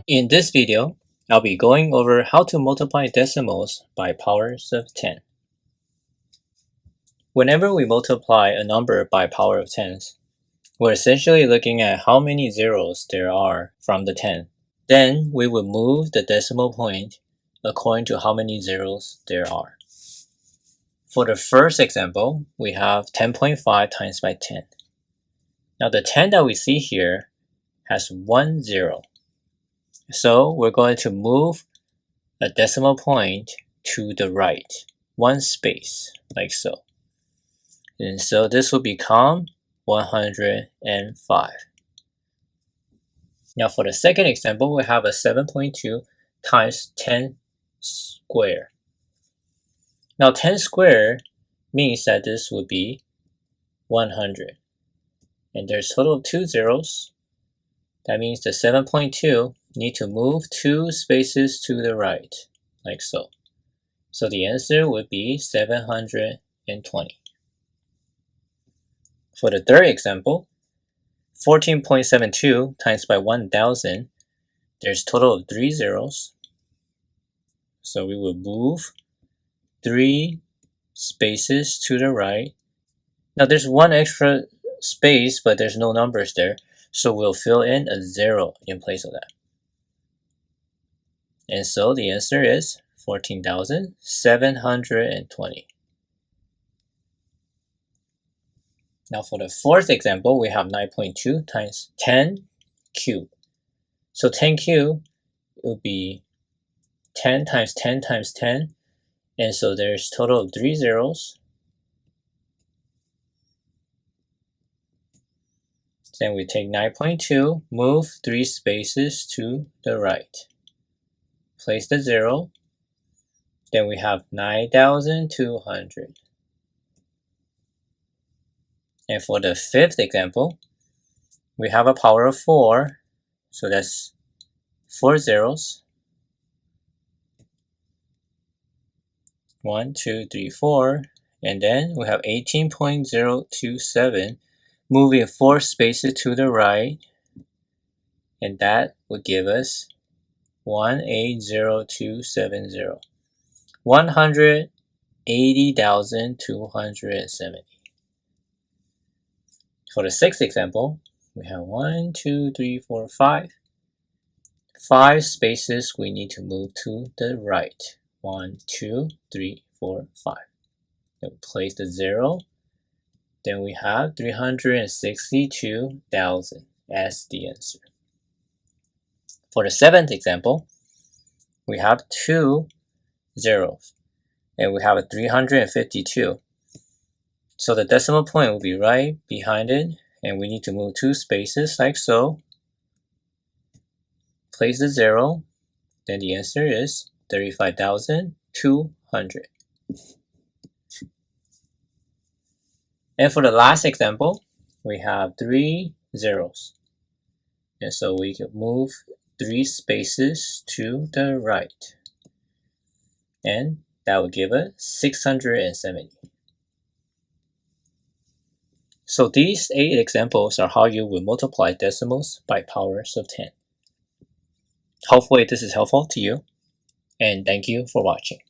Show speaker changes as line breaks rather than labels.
In this video, I'll be going over how to multiply decimals by powers of 10. Whenever we multiply a number by power of tens, we're essentially looking at how many zeros there are from the 10. Then we will move the decimal point according to how many zeros there are. For the first example, we have 10.5 times by 10. Now the 10 that we see here has 1 0. So we're going to move a decimal point to the right, one space, like so. And so this will become 105. Now for the second example, we have a 7.2 times 10 square. Now 10 square means that this would be 100. And there's a total of 2 zeros. That means the 7.2 need to move 2 spaces to the right, like so. So the answer would be 720. For the third example, 14.72 times by 1000, there's a total of 3 zeros. So we will move 3 spaces to the right. Now there's one extra space, but there's no numbers there. So we'll fill in a 0 in place of that. And so the answer is 14,720. Now for the fourth example, we have 9.2 times 10 cubed. So 10 cubed will be 10 times 10 times 10. And so there's a total of 3 zeros. Then we take 9.2, move 3 spaces to the right. Place the 0. Then we have 9,200. And for the fifth example, we have a power of 4. So that's 4 zeros. 1, 2, 3, 4. And then we have 18.027. Moving 4 spaces to the right, and that would give us 180,270. 180,270. For the sixth example, we have 1, 2, 3, 4, 5. 5 spaces we need to move to the right. 1, 2, 3, 4, 5. Then we place the 0. Then we have 362,000 as the answer. For the seventh example, we have 2 zeros, and we have a 352. So the decimal point will be right behind it, and we need to move 2 spaces like so. Place the 0, then the answer is 35,200. And for the last example, we have 3 zeros. And so we can move 3 spaces to the right. And that would give us 670. So these 8 examples are how you will multiply decimals by powers of 10. Hopefully this is helpful to you, and thank you for watching.